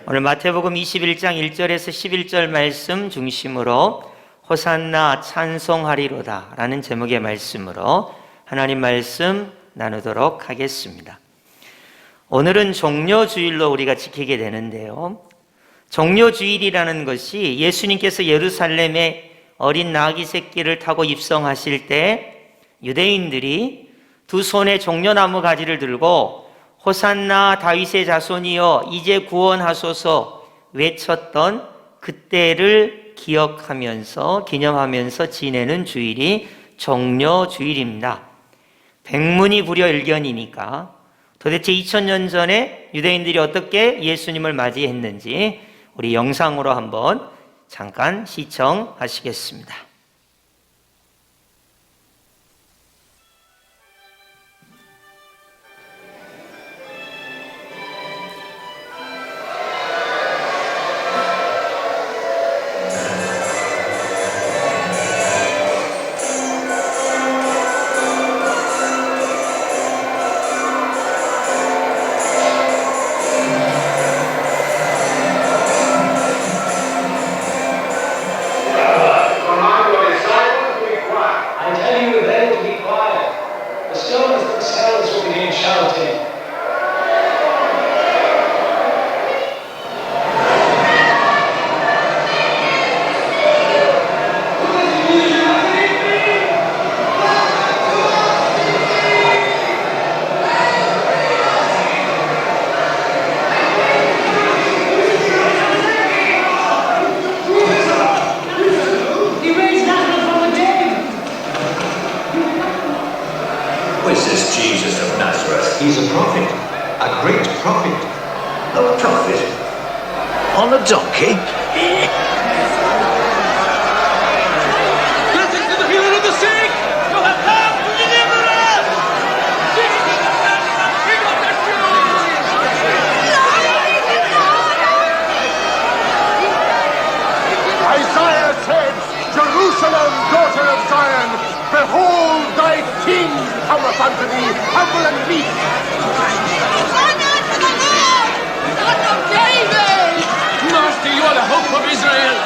오늘 마태복음 21장 1절에서 11절 말씀 중심으로 호산나 찬송하리로다 라는 제목의 말씀으로 하나님 말씀 나누도록 하겠습니다. 오늘은 종려주일로 우리가 지키게 되는데요, 종려주일이라는 것이 예수님께서 예루살렘에 어린 나귀 새끼를 타고 입성하실 때 유대인들이 두 손에 종려나무 가지를 들고 호산나 다윗의 자손이여 이제 구원하소서 외쳤던 그때를 기념하면서 지내는 주일이 종려주일입니다. 백문이 불여일견이니까 도대체 2000년 전에 유대인들이 어떻게 예수님을 맞이했는지 우리 영상으로 한번 잠깐 시청하시겠습니다. He's a prophet, a great prophet. A prophet? On a donkey? Blessings to the healer of the sick! You have come to deliver us! Jesus of Nazareth, King of the Jews! Isaiah said, Jerusalem, daughter of Zion, behold thy king cometh unto thee, humble and meek. Honor to the Lord, Son of David! Master, you are the hope of Israel!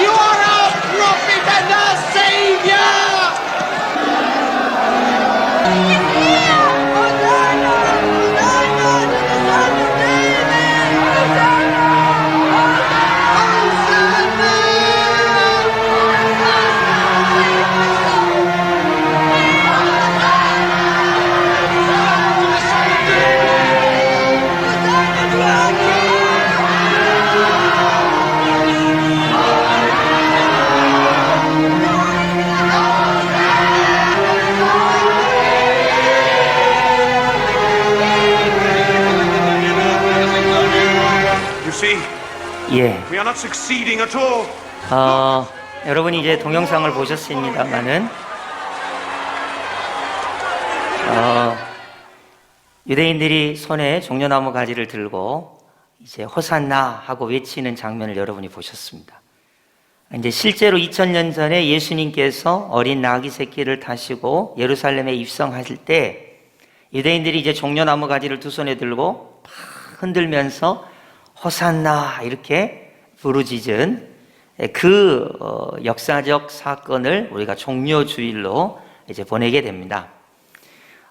You are our prophet and our savior! 예. We are not succeeding at all. 여러분이 이제 동영상을 보셨습니다만은 유대인들이 손에 종려나무 가지를 들고 이제 호산나 하고 외치는 장면을 여러분이 보셨습니다. 이제 실제로 2000년 전에 예수님께서 어린 나귀 새끼를 타시고 예루살렘에 입성하실 때 유대인들이 이제 종려나무 가지를 두 손에 들고 막 흔들면서 호산나 이렇게 부르짖은 그 역사적 사건을 우리가 종려주일로 이제 보내게 됩니다.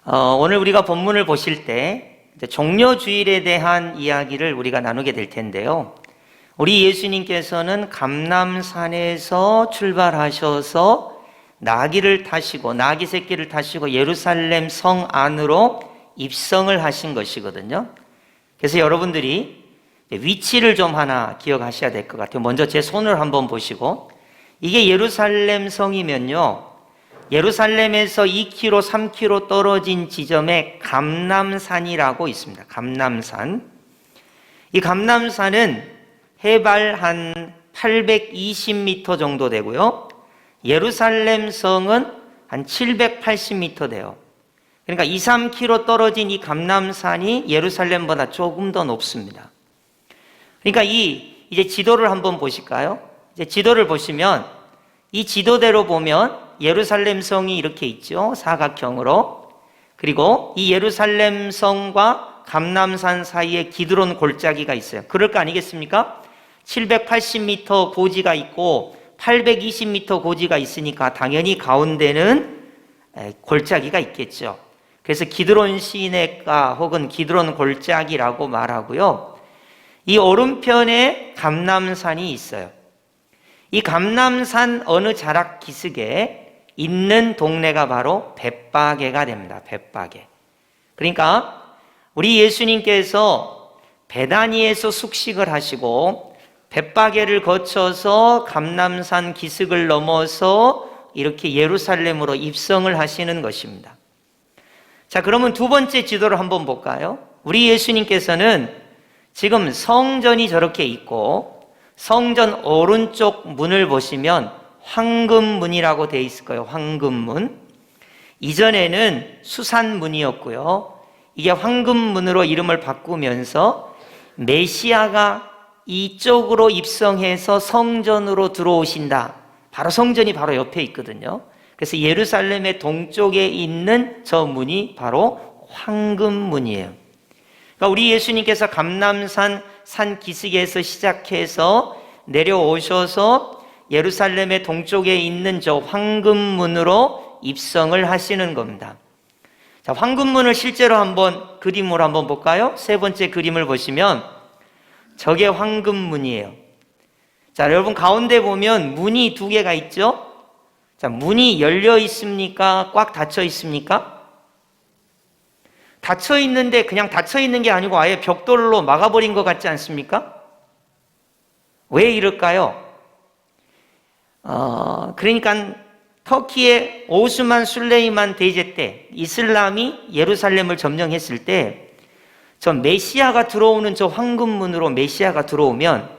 오늘 우리가 본문을 보실 때 종려주일에 대한 이야기를 우리가 나누게 될 텐데요, 우리 예수님께서는 감람산에서 출발하셔서 나귀를 타시고 나귀 새끼를 타시고 예루살렘 성 안으로 입성을 하신 것이거든요. 그래서 여러분들이 위치를 좀 하나 기억하셔야 될 것 같아요. 먼저 제 손을 한번 보시고, 이게 예루살렘 성이면요, 예루살렘에서 2km, 3km 떨어진 지점에 감람산이라고 있습니다. 감람산. 이 감람산은 해발 한 820m 정도 되고요, 예루살렘 성은 한 780m 돼요. 그러니까 2, 3km 떨어진 이 감람산이 예루살렘보다 조금 더 높습니다. 그러니까 이제 지도를 한번 보실까요? 이제 지도를 보시면 이 지도대로 보면 예루살렘 성이 이렇게 있죠. 사각형으로. 그리고 이 예루살렘 성과 감람산 사이에 기드론 골짜기가 있어요. 그럴 거 아니겠습니까? 780m 고지가 있고 820m 고지가 있으니까 당연히 가운데는 골짜기가 있겠죠. 그래서 기드론 시내가 혹은 기드론 골짜기라고 말하고요. 이 오른편에 감람산이 있어요. 이 감람산 어느 자락 기슭에 있는 동네가 바로 벳바게가 됩니다. 벳바게. 그러니까 우리 예수님께서 베다니에서 숙식을 하시고 벳바게를 거쳐서 감람산 기슭을 넘어서 이렇게 예루살렘으로 입성을 하시는 것입니다. 자, 그러면 두 번째 지도를 한번 볼까요? 우리 예수님께서는 지금 성전이 저렇게 있고 성전 오른쪽 문을 보시면 황금문이라고 되어 있을 거예요. 황금문. 이전에는 수산문이었고요. 이게 황금문으로 이름을 바꾸면서 메시아가 이쪽으로 입성해서 성전으로 들어오신다. 바로 성전이 바로 옆에 있거든요. 그래서 예루살렘의 동쪽에 있는 저 문이 바로 황금문이에요. 그러니까 우리 예수님께서 감람산 산 기슭에서 시작해서 내려오셔서 예루살렘의 동쪽에 있는 저 황금문으로 입성을 하시는 겁니다. 자, 황금문을 실제로 한번 그림으로 한번 볼까요? 세 번째 그림을 보시면 저게 황금문이에요. 자, 여러분 가운데 보면 문이 두 개가 있죠? 자, 문이 열려 있습니까? 꽉 닫혀 있습니까? 닫혀 있는데 그냥 닫혀 있는 게 아니고 아예 벽돌로 막아버린 것 같지 않습니까? 왜 이럴까요? 그러니까 터키의 오스만 술레이만 대제 때 이슬람이 예루살렘을 점령했을 때 저 메시아가 들어오는 저 황금문으로 메시아가 들어오면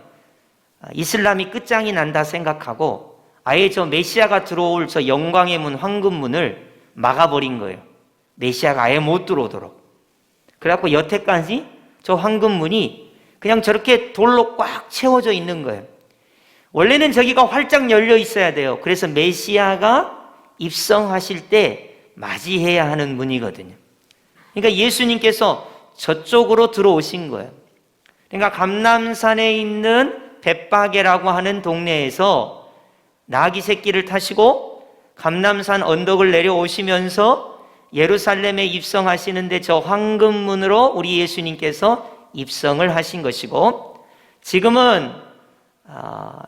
이슬람이 끝장이 난다 생각하고 아예 저 메시아가 들어올 저 영광의 문 황금문을 막아버린 거예요. 메시아가 아예 못 들어오도록. 그래갖고 여태까지 저 황금문이 그냥 저렇게 돌로 꽉 채워져 있는 거예요. 원래는 저기가 활짝 열려 있어야 돼요. 그래서 메시아가 입성하실 때 맞이해야 하는 문이거든요. 그러니까 예수님께서 저쪽으로 들어오신 거예요. 그러니까 감람산에 있는 벳바게라고 하는 동네에서 나귀 새끼를 타시고 감람산 언덕을 내려오시면서 예루살렘에 입성하시는데 저 황금문으로 우리 예수님께서 입성을 하신 것이고, 지금은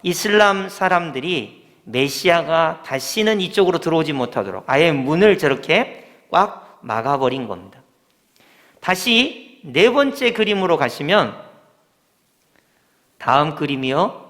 이슬람 사람들이 메시아가 다시는 이쪽으로 들어오지 못하도록 아예 문을 저렇게 꽉 막아버린 겁니다. 다시 네 번째 그림으로 가시면 다음 그림이요.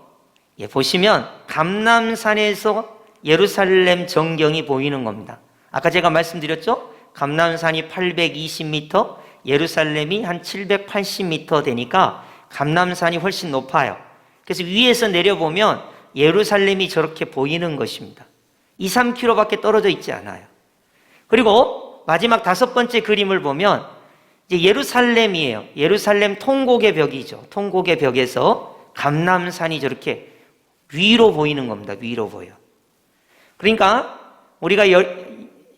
보시면 감람산에서 예루살렘 전경이 보이는 겁니다. 아까 제가 말씀드렸죠? 감람산이 820m, 예루살렘이 한 780m 되니까 감람산이 훨씬 높아요. 그래서 위에서 내려보면 예루살렘이 저렇게 보이는 것입니다. 2, 3km밖에 떨어져 있지 않아요. 그리고 마지막 다섯 번째 그림을 보면 이제 예루살렘이에요. 예루살렘 통곡의 벽이죠. 통곡의 벽에서 감람산이 저렇게 위로 보이는 겁니다. 위로 보여. 그러니까 우리가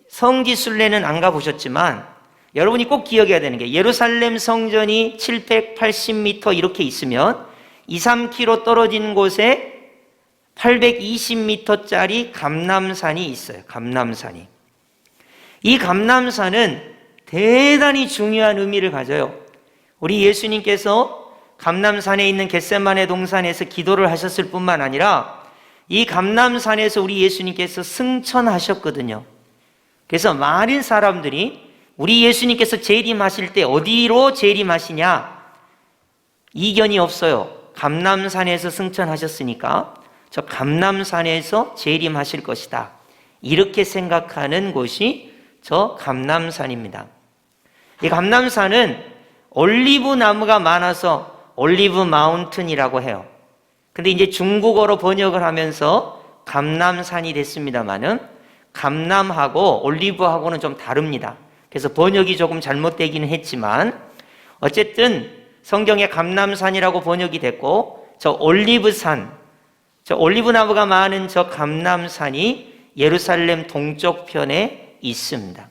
성지순례는 안 가보셨지만 여러분이 꼭 기억해야 되는 게 예루살렘 성전이 780m 이렇게 있으면 2, 3km 떨어진 곳에 820m짜리 감람산이 있어요. 감람산이. 이 감람산은 대단히 중요한 의미를 가져요. 우리 예수님께서 감람산에 있는 겟세마네 동산에서 기도를 하셨을 뿐만 아니라 이 감람산에서 우리 예수님께서 승천하셨거든요. 그래서 많은 사람들이 우리 예수님께서 재림하실 때 어디로 재림하시냐? 이견이 없어요. 감람산에서 승천하셨으니까 저 감람산에서 재림하실 것이다. 이렇게 생각하는 곳이 저 감람산입니다. 이 감람산은 올리브 나무가 많아서 올리브 마운튼이라고 해요. 근데 이제 중국어로 번역을 하면서 감람산이 됐습니다만은 감람하고 올리브하고는 좀 다릅니다. 그래서 번역이 조금 잘못되기는 했지만 어쨌든 성경에 감람산이라고 번역이 됐고 저 올리브산, 저 올리브나무가 많은 저 감람산이 예루살렘 동쪽 편에 있습니다.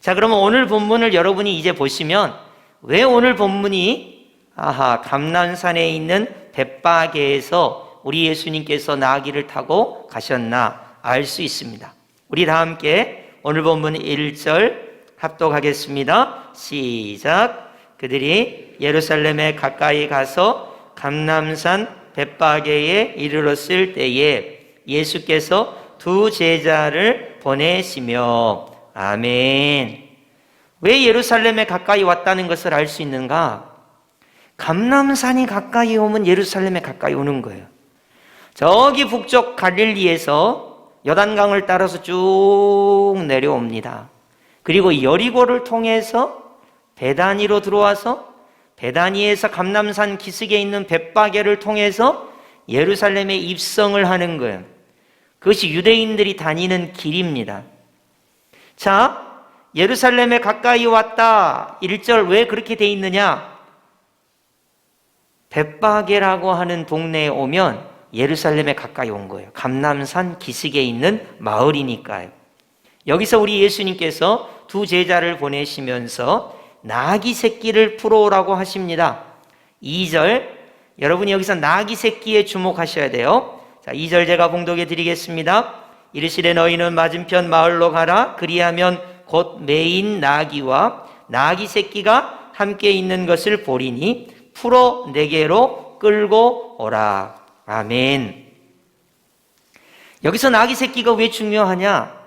자, 그러면 오늘 본문을 여러분이 이제 보시면 왜 오늘 본문이 감람산에 있는 벳바게에서 우리 예수님께서 나귀를 타고 가셨나 알 수 있습니다. 우리 다 함께 오늘 본문 1절 합독하겠습니다. 시작. 그들이 예루살렘에 가까이 가서 감람산 벳바게에 이르렀을 때에 예수께서 두 제자를 보내시며 아멘. 왜 예루살렘에 가까이 왔다는 것을 알 수 있는가? 감람산이 가까이 오면 예루살렘에 가까이 오는 거예요. 저기 북쪽 갈릴리에서 요단강을 따라서 쭉 내려옵니다. 그리고 여리고를 통해서 베다니로 들어와서 베다니에서 감람산 기슭에 있는 벳바게를 통해서 예루살렘에 입성을 하는 거예요. 그것이 유대인들이 다니는 길입니다. 자, 예루살렘에 가까이 왔다. 1절 왜 그렇게 돼 있느냐? 벳바게라고 하는 동네에 오면 예루살렘에 가까이 온 거예요. 감람산 기슭에 있는 마을이니까요. 여기서 우리 예수님께서 두 제자를 보내시면서 나귀 새끼를 풀어오라고 하십니다. 2절, 여러분이 여기서 나귀 새끼에 주목하셔야 돼요. 자, 2절 제가 봉독해 드리겠습니다. 이르시되 너희는 맞은편 마을로 가라. 그리하면 곧 매인 나귀와 나귀 새끼가 함께 있는 것을 보리니 풀어 내게로 끌고 오라. 아멘. 여기서 나귀 새끼가 왜 중요하냐?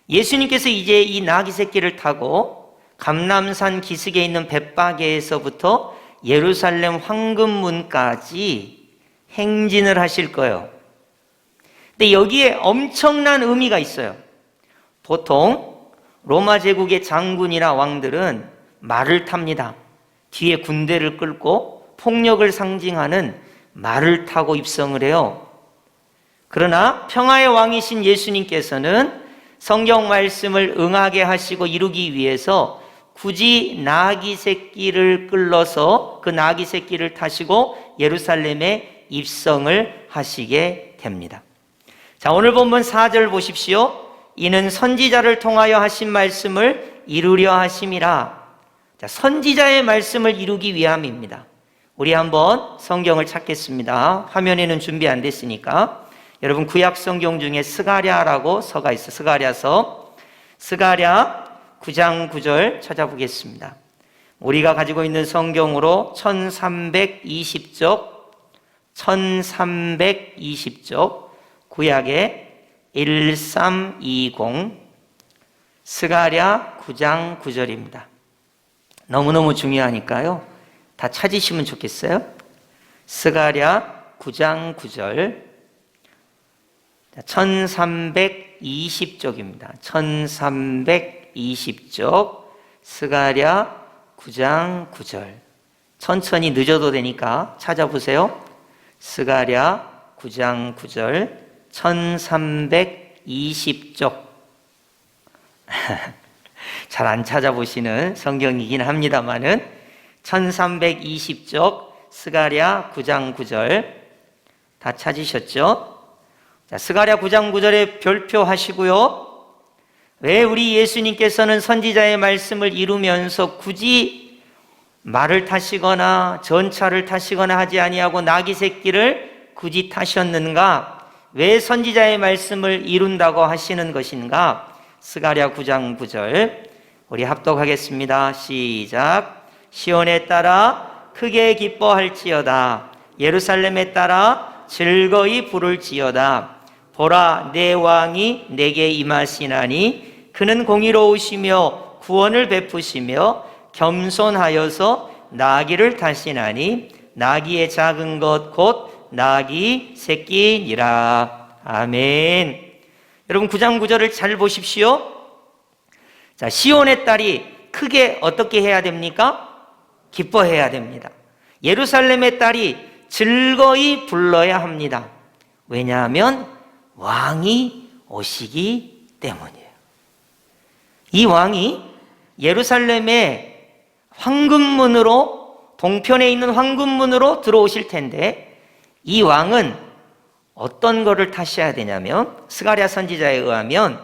예수님께서 이제 이 나귀 새끼를 타고 감람산 기슭에 있는 벳바게에서부터 예루살렘 황금문까지 행진을 하실 거예요. 근데 여기에 엄청난 의미가 있어요. 보통 로마 제국의 장군이나 왕들은 말을 탑니다. 뒤에 군대를 끌고 폭력을 상징하는 말을 타고 입성을 해요. 그러나 평화의 왕이신 예수님께서는 성경 말씀을 응하게 하시고 이루기 위해서 굳이 나귀 새끼를 끌러서 그 나귀 새끼를 타시고 예루살렘에 입성을 하시게 됩니다. 자, 오늘 본문 4절 보십시오. 이는 선지자를 통하여 하신 말씀을 이루려 하심이라. 자, 선지자의 말씀을 이루기 위함입니다. 우리 한번 성경을 찾겠습니다. 화면에는 준비 안 됐으니까. 여러분 구약 성경 중에 스가랴라고 서가 있어요. 스가랴서. 스가랴 9장 9절 찾아보겠습니다. 우리가 가지고 있는 성경으로 1320쪽 구약의 1320 스가랴 9장 9절입니다. 너무너무 중요하니까요. 다 찾으시면 좋겠어요. 스가랴 9장 9절 1320쪽입니다. 1320쪽 스가랴 9장 9절. 천천히 늦어도 되니까 찾아보세요. 스가랴 9장 9절 1320쪽. 잘 안 찾아보시는 성경이긴 합니다만은 1320쪽 스가랴 9장 9절 다 찾으셨죠? 자, 스가랴 9장 9절에 별표하시고요. 왜 우리 예수님께서는 선지자의 말씀을 이루면서 굳이 말을 타시거나 전차를 타시거나 하지 아니하고 나귀 새끼를 굳이 타셨는가? 왜 선지자의 말씀을 이룬다고 하시는 것인가? 스가랴 9장 9절 우리 합독하겠습니다. 시작. 시온에 따라 크게 기뻐할지어다. 예루살렘에 따라 즐거이 부를지어다. 보라, 내 왕이 내게 임하시나니 그는 공의로우시며 구원을 베푸시며 겸손하여서 나귀를 타시나니 나귀의 작은 것 곧 나귀 새끼니라. 아멘. 여러분 9장 9절을 잘 보십시오. 자, 시온의 딸이 크게 어떻게 해야 됩니까? 기뻐해야 됩니다. 예루살렘의 딸이 즐거이 불러야 합니다. 왜냐하면 왕이 오시기 때문이에요. 이 왕이 예루살렘의 황금문으로, 동편에 있는 황금문으로 들어오실 텐데 이 왕은 어떤 거를 타셔야 되냐면 스가랴 선지자에 의하면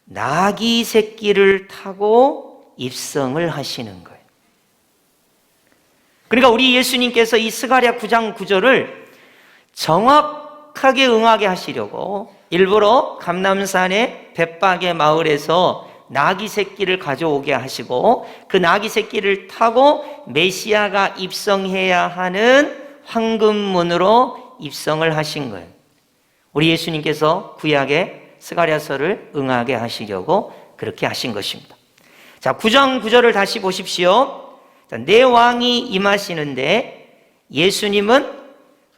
나귀 새끼를 타고 입성을 하시는 거예요. 그러니까 우리 예수님께서 이 스가랴 9장 9절을 정확하게 응하게 하시려고 일부러 감람산의 벳박의 마을에서 나귀 새끼를 가져오게 하시고 그 나귀 새끼를 타고 메시아가 입성해야 하는 황금문으로 입성을 하신 거예요. 우리 예수님께서 구약의 스가랴서를 응하게 하시려고 그렇게 하신 것입니다. 자, 9장 9절을 다시 보십시오. 자, 내 왕이 임하시는데 예수님은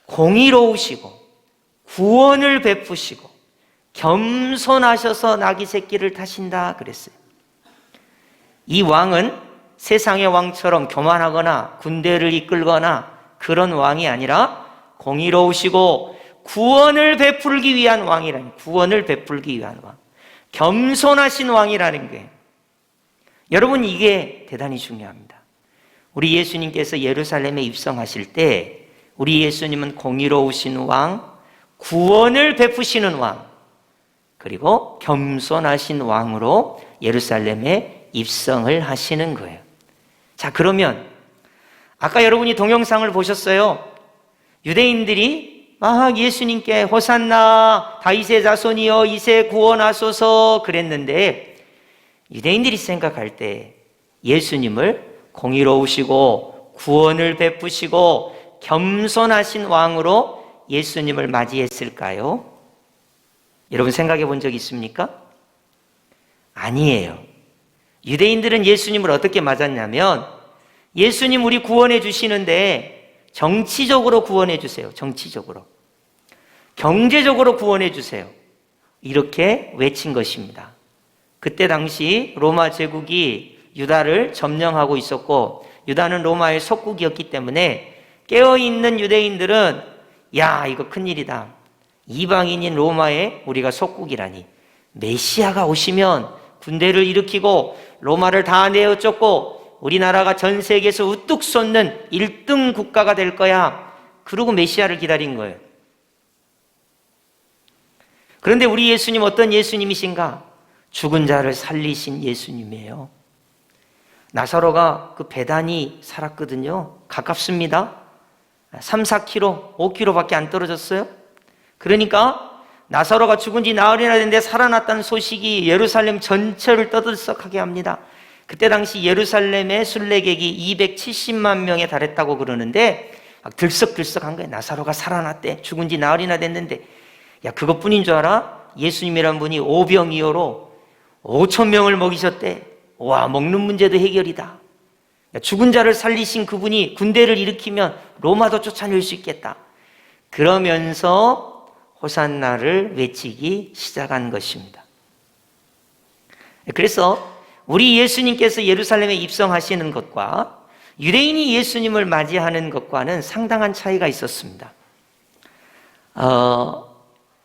공의로우시고 구원을 베푸시고 겸손하셔서 나귀 새끼를 타신다 그랬어요. 이 왕은 세상의 왕처럼 교만하거나 군대를 이끌거나 그런 왕이 아니라 공의로우시고 구원을 베풀기 위한 왕이라는, 구원을 베풀기 위한 왕, 겸손하신 왕이라는 게, 여러분 이게 대단히 중요합니다. 우리 예수님께서 예루살렘에 입성하실 때 우리 예수님은 공의로우신 왕, 구원을 베푸시는 왕, 그리고 겸손하신 왕으로 예루살렘에 입성을 하시는 거예요. 자, 그러면 아까 여러분이 동영상을 보셨어요. 유대인들이 막 예수님께 호산나 다윗의 자손이여 이제 구원하소서 그랬는데, 유대인들이 생각할 때 예수님을 공의로우시고 구원을 베푸시고 겸손하신 왕으로 예수님을 맞이했을까요? 여러분 생각해 본 적 있습니까? 아니에요. 유대인들은 예수님을 어떻게 맞았냐면, 예수님 우리 구원해 주시는데 정치적으로 구원해 주세요. 정치적으로. 경제적으로 구원해 주세요. 이렇게 외친 것입니다. 그때 당시 로마 제국이 유다를 점령하고 있었고 유다는 로마의 속국이었기 때문에 깨어있는 유대인들은 야, 이거 큰일이다. 이방인인 로마에 우리가 속국이라니. 메시아가 오시면 군대를 일으키고 로마를 다 내어 쫓고 우리나라가 전 세계에서 우뚝 솟는 1등 국가가 될 거야. 그러고 메시아를 기다린 거예요. 그런데 우리 예수님 어떤 예수님이신가? 죽은 자를 살리신 예수님이에요. 나사로가 그 배단이 살았거든요. 가깝습니다. 3, 4km, 5km밖에 안 떨어졌어요. 그러니까 나사로가 죽은 지 나흘이나 됐는데 살아났다는 소식이 예루살렘 전체를 떠들썩하게 합니다. 그때 당시 예루살렘의 순례객이 270만 명에 달했다고 그러는데 막 들썩들썩한 거예요. 나사로가 살아났대. 죽은 지 나흘이나 됐는데. 야, 그것뿐인 줄 알아? 예수님이란 분이 오병이어로 5천 명을 먹이셨대. 와, 먹는 문제도 해결이다. 야, 죽은 자를 살리신 그분이 군대를 일으키면 로마도 쫓아낼 수 있겠다. 그러면서 호산나를 외치기 시작한 것입니다. 그래서 우리 예수님께서 예루살렘에 입성하시는 것과 유대인이 예수님을 맞이하는 것과는 상당한 차이가 있었습니다.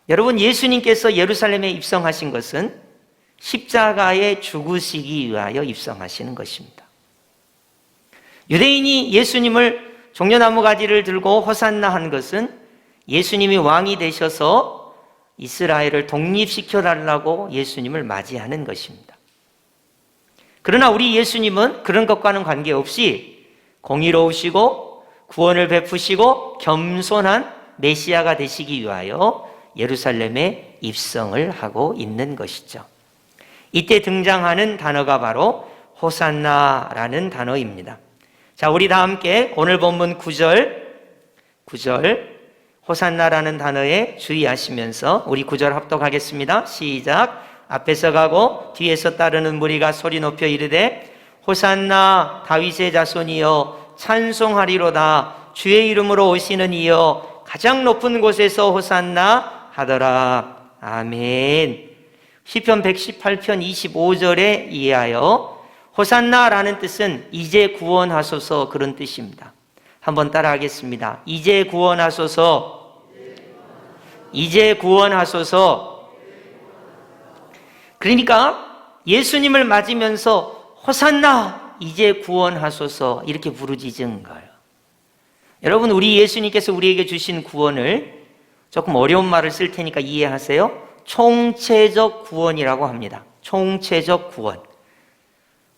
여러분, 예수님께서 예루살렘에 입성하신 것은 십자가에 죽으시기 위하여 입성하시는 것입니다. 유대인이 예수님을 종려나무 가지를 들고 호산나 한 것은 예수님이 왕이 되셔서 이스라엘을 독립시켜달라고 예수님을 맞이하는 것입니다. 그러나 우리 예수님은 그런 것과는 관계없이 공의로우시고 구원을 베푸시고 겸손한 메시아가 되시기 위하여 예루살렘에 입성을 하고 있는 것이죠. 이때 등장하는 단어가 바로 호산나라는 단어입니다. 자, 우리 다 함께 오늘 본문 9절 호산나라는 단어에 주의하시면서 우리 9절 합독하겠습니다. 시작. 앞에서 가고 뒤에서 따르는 무리가 소리 높여 이르되 호산나 다윗의 자손이여 찬송하리로다. 주의 이름으로 오시는 이여 가장 높은 곳에서 호산나 하더라. 아멘. 시편 118편 25절에 이해하여 호산나라는 뜻은 이제 구원하소서, 그런 뜻입니다. 한번 따라하겠습니다. 이제 구원하소서. 이제 구원하소서. 그러니까 예수님을 맞으면서 호산나 이제 구원하소서 이렇게 부르짖은 거예요. 여러분, 우리 예수님께서 우리에게 주신 구원을 조금 어려운 말을 쓸 테니까 이해하세요. 총체적 구원이라고 합니다. 총체적 구원.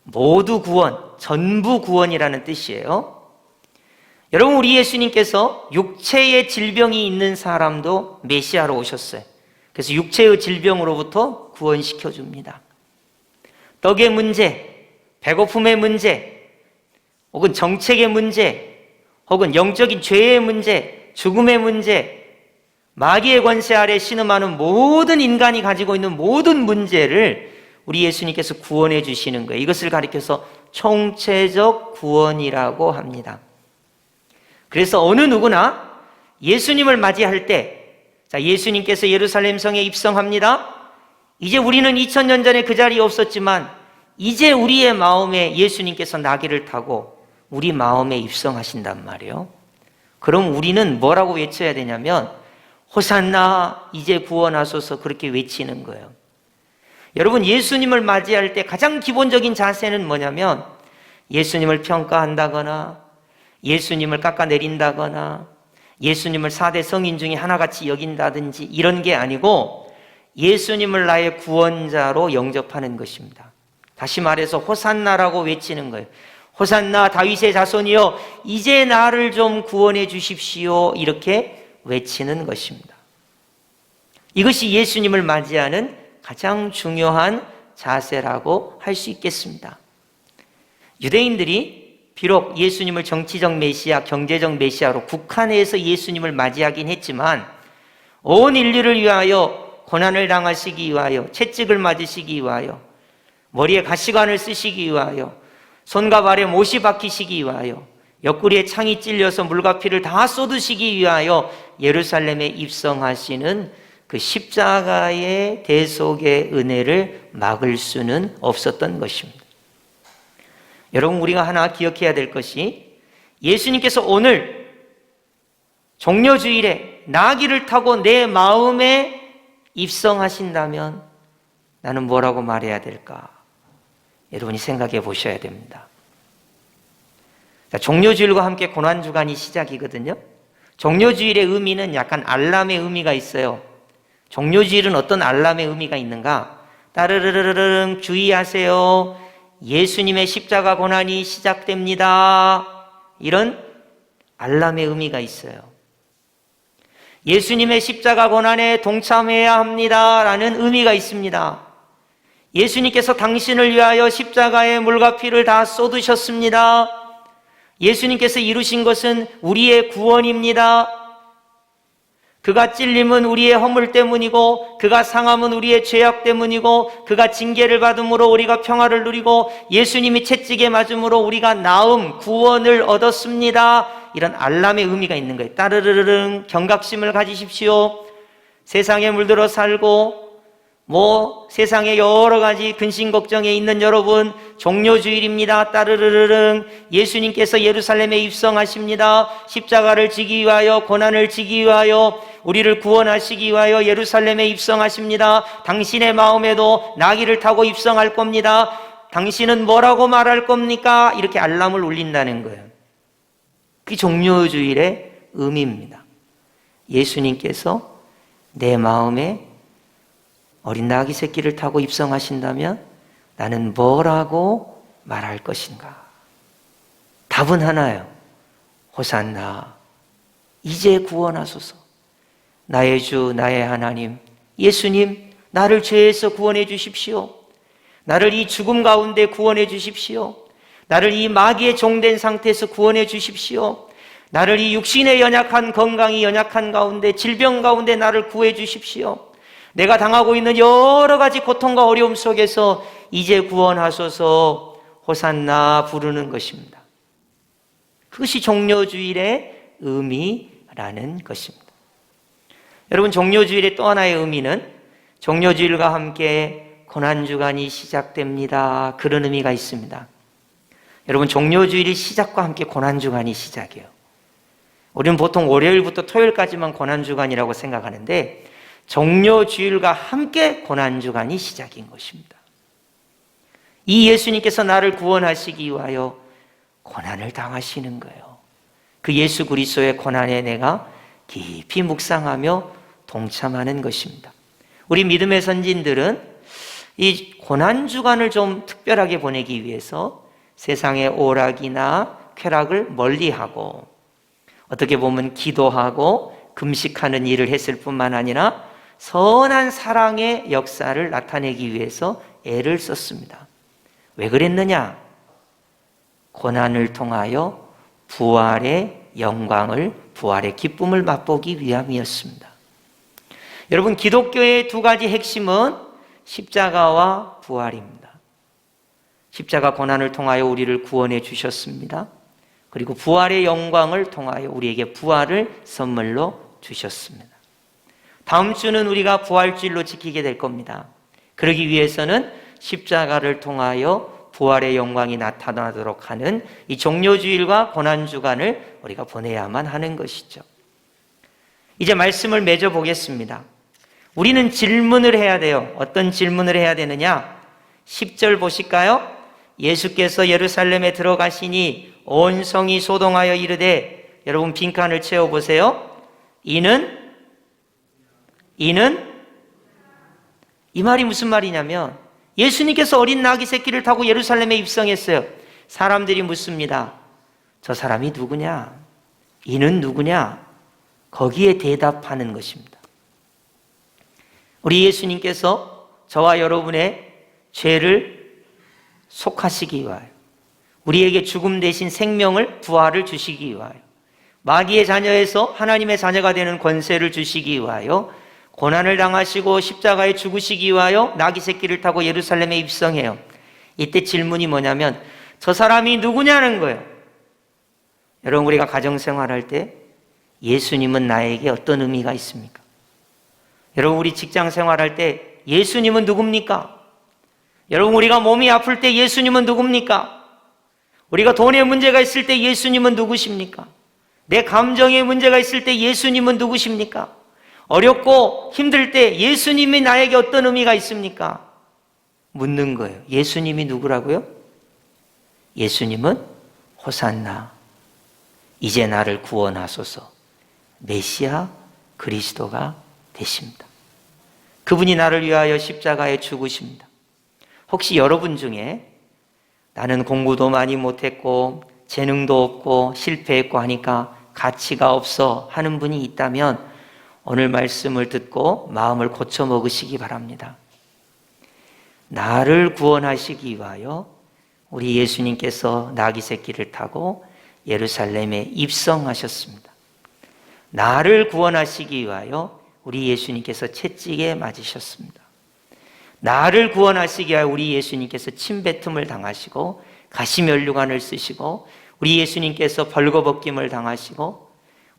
모두 구원, 전부 구원이라는 뜻이에요. 여러분, 우리 예수님께서 육체의 질병이 있는 사람도 메시아로 오셨어요. 그래서 육체의 질병으로부터 구원시켜 줍니다. 떡의 문제, 배고픔의 문제, 혹은 정책의 문제, 혹은 영적인 죄의 문제, 죽음의 문제, 마귀의 권세 아래 신음하는 모든 인간이 가지고 있는 모든 문제를 우리 예수님께서 구원해 주시는 거예요. 이것을 가리켜서 총체적 구원이라고 합니다. 그래서 어느 누구나 예수님을 맞이할 때, 자, 예수님께서 예루살렘 성에 입성합니다. 이제 우리는 2000년 전에 그 자리에 없었지만 이제 우리의 마음에 예수님께서 나귀를 타고 우리 마음에 입성하신단 말이에요. 그럼 우리는 뭐라고 외쳐야 되냐면 호산나, 이제 구원하소서, 그렇게 외치는 거예요. 여러분, 예수님을 맞이할 때 가장 기본적인 자세는 뭐냐면 예수님을 평가한다거나 예수님을 깎아내린다거나 예수님을 4대 성인 중에 하나같이 여긴다든지 이런 게 아니고 예수님을 나의 구원자로 영접하는 것입니다. 다시 말해서 호산나라고 외치는 거예요. 호산나, 다윗의 자손이여, 이제 나를 좀 구원해 주십시오, 이렇게 외치는 것입니다. 이것이 예수님을 맞이하는 가장 중요한 자세라고 할 수 있겠습니다. 유대인들이 비록 예수님을 정치적 메시아, 경제적 메시아로 국한해서 예수님을 맞이하긴 했지만 온 인류를 위하여 고난을 당하시기 위하여, 채찍을 맞으시기 위하여, 머리에 가시관을 쓰시기 위하여, 손과 발에 못이 박히시기 위하여, 옆구리에 창이 찔려서 물과 피를 다 쏟으시기 위하여 예루살렘에 입성하시는 그 십자가의 대속의 은혜를 막을 수는 없었던 것입니다. 여러분, 우리가 하나 기억해야 될 것이 예수님께서 오늘 종려주일에 나귀를 타고 내 마음에 입성하신다면 나는 뭐라고 말해야 될까? 여러분이 생각해 보셔야 됩니다. 자, 종려주일과 함께 고난주간이 시작이거든요. 종려주일의 의미는 약간 알람의 의미가 있어요. 종려주일은 어떤 알람의 의미가 있는가? 따르르르르릉 주의하세요. 예수님의 십자가 고난이 시작됩니다. 이런 알람의 의미가 있어요. 예수님의 십자가 고난에 동참해야 합니다 라는 의미가 있습니다. 예수님께서 당신을 위하여 십자가의 물과 피를 다 쏟으셨습니다. 예수님께서 이루신 것은 우리의 구원입니다. 그가 찔림은 우리의 허물 때문이고 그가 상함은 우리의 죄악 때문이고 그가 징계를 받음으로 우리가 평화를 누리고 예수님이 채찍에 맞음으로 우리가 나음, 구원을 얻었습니다. 이런 알람의 의미가 있는 거예요. 따르르르릉 경각심을 가지십시오. 세상에 물들어 살고 세상에 여러 가지 근심 걱정에 있는 여러분, 종려주일입니다. 따르르르릉 예수님께서 예루살렘에 입성하십니다. 십자가를 지기 위하여, 고난을 지기 위하여, 우리를 구원하시기 위하여 예루살렘에 입성하십니다. 당신의 마음에도 나귀를 타고 입성할 겁니다. 당신은 뭐라고 말할 겁니까? 이렇게 알람을 울린다는 거예요. 그게 종려주일의 의미입니다. 예수님께서 내 마음에 어린 나귀 새끼를 타고 입성하신다면 나는 뭐라고 말할 것인가? 답은 하나예요. 호산나, 이제 구원하소서. 나의 주, 나의 하나님, 예수님, 나를 죄에서 구원해 주십시오. 나를 이 죽음 가운데 구원해 주십시오. 나를 이 마귀의 종된 상태에서 구원해 주십시오. 나를 이 육신의 연약한, 건강이 연약한 가운데, 질병 가운데 나를 구해 주십시오. 내가 당하고 있는 여러 가지 고통과 어려움 속에서 이제 구원하소서, 호산나 부르는 것입니다. 그것이 종려주일의 의미라는 것입니다. 여러분, 종려주일의 또 하나의 의미는 종려주일과 함께 고난주간이 시작됩니다. 그런 의미가 있습니다. 여러분, 종려주일이 시작과 함께 고난주간이 시작이에요. 우리는 보통 월요일부터 토요일까지만 고난주간이라고 생각하는데 종려주일과 함께 고난주간이 시작인 것입니다. 이 예수님께서 나를 구원하시기 위하여 고난을 당하시는 거예요. 그 예수 그리스도의 고난에 내가 깊이 묵상하며 동참하는 것입니다. 우리 믿음의 선진들은 이 고난주간을 좀 특별하게 보내기 위해서 세상의 오락이나 쾌락을 멀리하고 어떻게 보면 기도하고 금식하는 일을 했을 뿐만 아니라 선한 사랑의 역사를 나타내기 위해서 애를 썼습니다. 왜 그랬느냐? 고난을 통하여 부활의 영광을, 부활의 기쁨을 맛보기 위함이었습니다. 여러분, 기독교의 두 가지 핵심은 십자가와 부활입니다. 십자가 고난을 통하여 우리를 구원해 주셨습니다. 그리고 부활의 영광을 통하여 우리에게 부활을 선물로 주셨습니다. 다음 주는 우리가 부활주일로 지키게 될 겁니다. 그러기 위해서는 십자가를 통하여 부활의 영광이 나타나도록 하는 이 종료주일과 고난주간을 우리가 보내야만 하는 것이죠. 이제 말씀을 맺어 보겠습니다. 우리는 질문을 해야 돼요. 어떤 질문을 해야 되느냐? 10절 보실까요? 예수께서 예루살렘에 들어가시니 온 성이 소동하여 이르되, 여러분 빈칸을 채워보세요. 이는 이 말이 무슨 말이냐면 예수님께서 어린 나귀 새끼를 타고 예루살렘에 입성했어요. 사람들이 묻습니다. 저 사람이 누구냐? 이는 누구냐? 거기에 대답하는 것입니다. 우리 예수님께서 저와 여러분의 죄를 속하시기 위하여, 우리에게 죽음 대신 생명을, 부활을 주시기 위하여, 마귀의 자녀에서 하나님의 자녀가 되는 권세를 주시기 위하여 고난을 당하시고 십자가에 죽으시기 위하여 나귀 새끼를 타고 예루살렘에 입성해요. 이때 질문이 뭐냐면 저 사람이 누구냐는 거예요. 여러분, 우리가 가정생활할 때 예수님은 나에게 어떤 의미가 있습니까? 여러분, 우리 직장생활할 때 예수님은 누굽니까? 여러분, 우리가 몸이 아플 때 예수님은 누굽니까? 우리가 돈에 문제가 있을 때 예수님은 누구십니까? 내 감정에 문제가 있을 때 예수님은 누구십니까? 어렵고 힘들 때 예수님이 나에게 어떤 의미가 있습니까? 묻는 거예요. 예수님이 누구라고요? 예수님은 호산나, 이제 나를 구원하소서, 메시아 그리스도가 되십니다. 그분이 나를 위하여 십자가에 죽으십니다. 혹시 여러분 중에 나는 공부도 많이 못했고 재능도 없고 실패했고 하니까 가치가 없어 하는 분이 있다면 오늘 말씀을 듣고 마음을 고쳐 먹으시기 바랍니다. 나를 구원하시기 위하여 우리 예수님께서 나귀 새끼를 타고 예루살렘에 입성하셨습니다. 나를 구원하시기 위하여 우리 예수님께서 채찍에 맞으셨습니다. 나를 구원하시기 위하여 우리 예수님께서 침뱉음을 당하시고 가시면류관을 쓰시고 우리 예수님께서 벌거벗김을 당하시고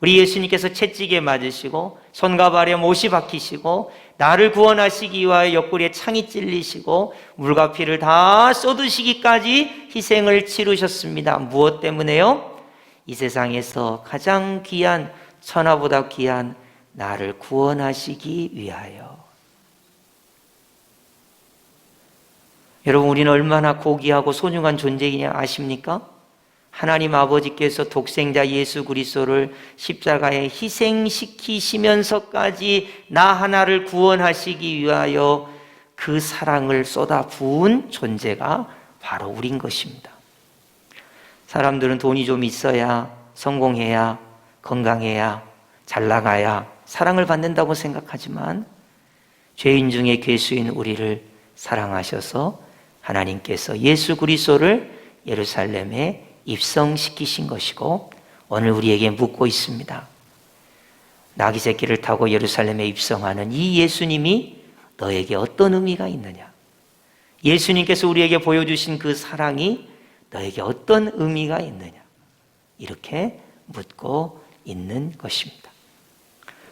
우리 예수님께서 채찍에 맞으시고 손과 발에 못이 박히시고 나를 구원하시기 위하여 옆구리에 창이 찔리시고 물과 피를 다 쏟으시기까지 희생을 치르셨습니다. 무엇 때문에요? 이 세상에서 가장 귀한, 천하보다 귀한 나를 구원하시기 위하여. 여러분, 우리는 얼마나 고귀하고 소중한 존재이냐 아십니까? 하나님 아버지께서 독생자 예수 그리스도를 십자가에 희생시키시면서까지 나 하나를 구원하시기 위하여 그 사랑을 쏟아 부은 존재가 바로 우린 것입니다. 사람들은 돈이 좀 있어야, 성공해야, 건강해야, 잘 나가야 사랑을 받는다고 생각하지만 죄인 중에 괴수인 우리를 사랑하셔서 하나님께서 예수 그리스도를 예루살렘에 입성시키신 것이고 오늘 우리에게 묻고 있습니다. 나귀 새끼를 타고 예루살렘에 입성하는 이 예수님이 너에게 어떤 의미가 있느냐? 예수님께서 우리에게 보여주신 그 사랑이 너에게 어떤 의미가 있느냐? 이렇게 묻고 있는 것입니다.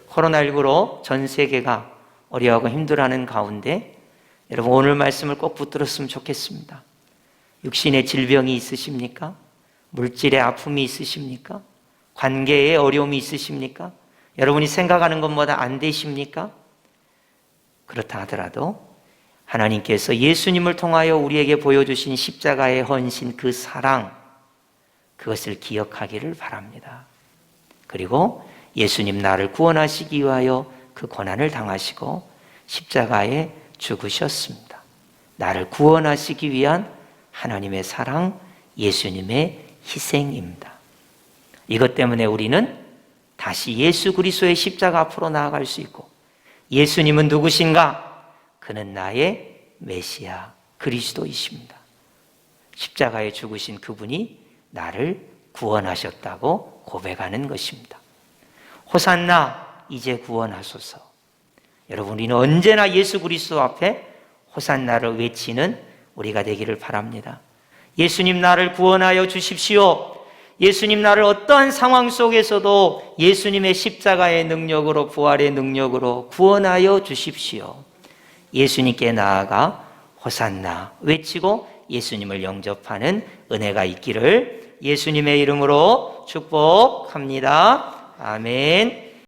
코로나19로 전 세계가 어려워하고 힘들어하는 가운데 여러분, 오늘 말씀을 꼭 붙들었으면 좋겠습니다. 육신의 질병이 있으십니까? 물질의 아픔이 있으십니까? 관계에 어려움이 있으십니까? 여러분이 생각하는 것보다 안 되십니까? 그렇다 하더라도 하나님께서 예수님을 통하여 우리에게 보여주신 십자가의 헌신, 그 사랑, 그것을 기억하기를 바랍니다. 그리고 예수님 나를 구원하시기 위하여 그 고난을 당하시고 십자가에 죽으셨습니다. 나를 구원하시기 위한 하나님의 사랑, 예수님의 희생입니다. 이것 때문에 우리는 다시 예수 그리스도의 십자가 앞으로 나아갈 수 있고, 예수님은 누구신가? 그는 나의 메시아 그리스도이십니다. 십자가에 죽으신 그분이 나를 구원하셨다고 고백하는 것입니다. 호산나, 이제 구원하소서. 여러분, 우리는 언제나 예수 그리스도 앞에 호산나를 외치는 우리가 되기를 바랍니다. 예수님, 나를 구원하여 주십시오. 예수님, 나를 어떠한 상황 속에서도 예수님의 십자가의 능력으로, 부활의 능력으로 구원하여 주십시오. 예수님께 나아가 호산나 외치고 예수님을 영접하는 은혜가 있기를 예수님의 이름으로 축복합니다. 아멘.